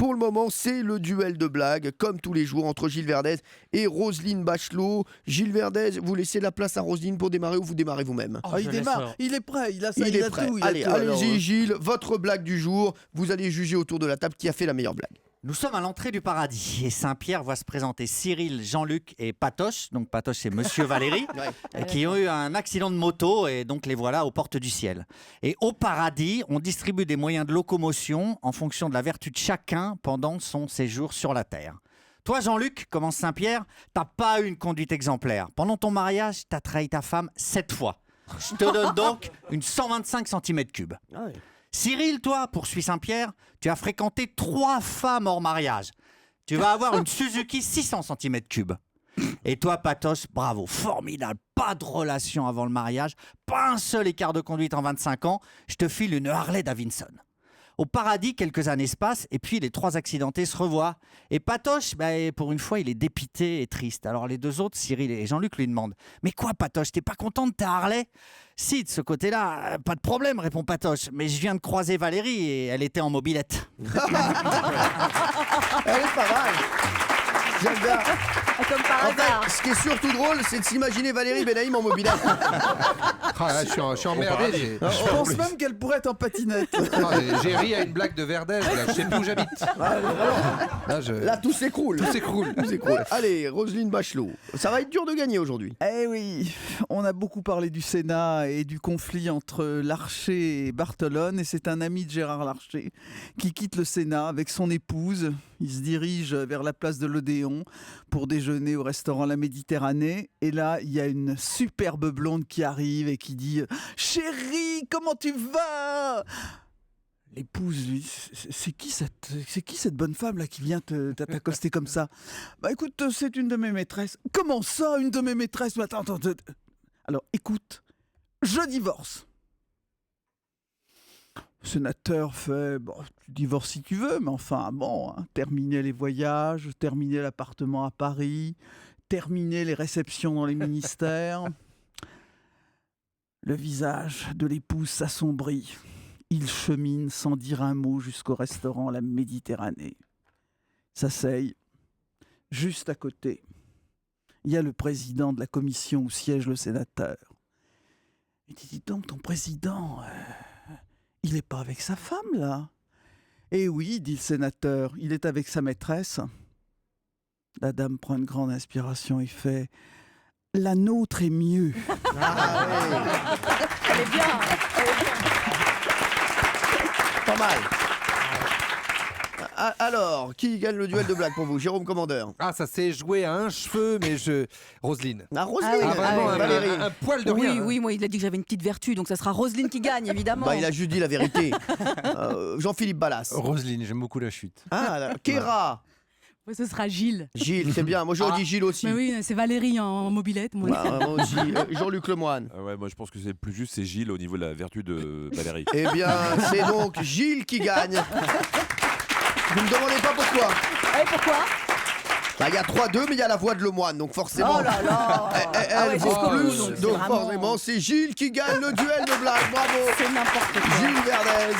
Pour le moment, c'est le duel de blagues, comme tous les jours, entre Gilles Verdez et Roselyne Bachelot. Gilles Verdez, vous laissez la place à Roselyne pour démarrer ou vous démarrez vous-même? Il démarre, il est prêt, il a ça, Il est a prêt. tout. Allez-y Gilles, votre blague du jour. Vous allez juger autour de la table qui a fait la meilleure blague. Nous sommes à l'entrée du paradis et Saint-Pierre voit se présenter Cyril, Jean-Luc et Patoche. Donc Patoche, c'est Monsieur Valérie, qui ont eu un accident de moto et donc les voilà aux portes du ciel. Et au paradis, on distribue des moyens de locomotion en fonction de la vertu de chacun pendant son séjour sur la Terre. Toi, Jean-Luc, commence Saint-Pierre, t'as pas eu une conduite exemplaire. Pendant ton mariage, t'as trahi ta femme 7 fois. Je te donne donc une 125 cm3. Cyril, toi, poursuit Saint-Pierre, tu as fréquenté 3 femmes hors mariage. Tu vas avoir une Suzuki 600 cm3. Et toi, Patoche, bravo, formidable, pas de relation avant le mariage, pas un seul écart de conduite en 25 ans, je te file une Harley Davidson. Au paradis, quelques années se passent et puis les 3 accidentés se revoient. Et Patoche, pour une fois, il est dépité et triste. Alors les 2 autres, Cyril et Jean-Luc, lui demandent « Mais quoi, Patoche, t'es pas content de ta Harley ?» « Si, de ce côté-là, pas de problème, répond Patoche. Mais je viens de croiser Valérie et elle était en mobilette. » Elle est pas mal. J'aime bien. Comme par En hasard. fait, ce qui est surtout drôle, c'est de s'imaginer Valérie Benaïm en mobilette. Là, je suis emmerdé. Je pense même qu'elle pourrait être en patinette. J'ai ri à une blague de Verdez, là, je sais plus où j'habite. Là, tout s'écroule. Tout s'écroule. Allez, Roselyne Bachelot, ça va être dur de gagner aujourd'hui. Eh oui, on a beaucoup parlé du Sénat et du conflit entre Larcher et Barthelone, et c'est un ami de Gérard Larcher qui quitte le Sénat avec son épouse. Il se dirige vers la place de l'Odéon pour déjeuner au restaurant La Méditerranée. Et là, il y a une superbe blonde qui arrive et qui dit « Chérie, comment tu vas ?» L'épouse lui dit « C'est qui cette bonne femme là qui vient t'accoster comme ça ?»« Bah écoute, c'est une de mes maîtresses. »« Comment ça, une de mes maîtresses ? Attends. Alors écoute, je divorce. » Le sénateur fait « Tu divorces si tu veux, mais enfin, terminer les voyages, terminer l'appartement à Paris, terminer les réceptions dans les ministères. » Le visage de l'épouse s'assombrit. Il chemine sans dire un mot jusqu'au restaurant La Méditerranée. S'asseye. Juste à côté, il y a le président de la commission où siège le sénateur. Il dit « Dis donc, ton président... il n'est pas avec sa femme, là ?» « Eh oui, dit le sénateur, il est avec sa maîtresse. » La dame prend une grande inspiration et fait « La nôtre est mieux. » Elle est bien. Pas mal. Alors, qui gagne le duel de blagues pour vous? Jérôme Commandeur. Ça s'est joué à un cheveu, mais Roselyne. Roselyne. Vraiment, Valérie. un poil de rien. Oui, moi, il a dit que j'avais une petite vertu, donc ça sera Roselyne qui gagne, évidemment. Il a juste dit la vérité. Jean-Philippe Ballas. Roselyne, j'aime beaucoup la chute. Kéra. Ouais, ce sera Gilles. Gilles, c'est bien. Moi, j'aurais dit Gilles aussi. Mais oui, c'est Valérie en mobilette. Moi. Moi aussi. Jean-Luc Lemoyne. Moi je pense que c'est le plus juste, c'est Gilles au niveau de la vertu de Valérie. Eh bien, c'est donc Gilles qui gagne. Vous me demandez pas pourquoi. Pourquoi? Il y a 3-2, mais il y a la voix de Lemoyne, donc forcément. Oh là là. Elle vaut jusqu'au bout, plus, donc c'est vraiment... forcément, c'est Gilles qui gagne le duel de blagues. Bravo. C'est n'importe quoi. Gilles Verdez.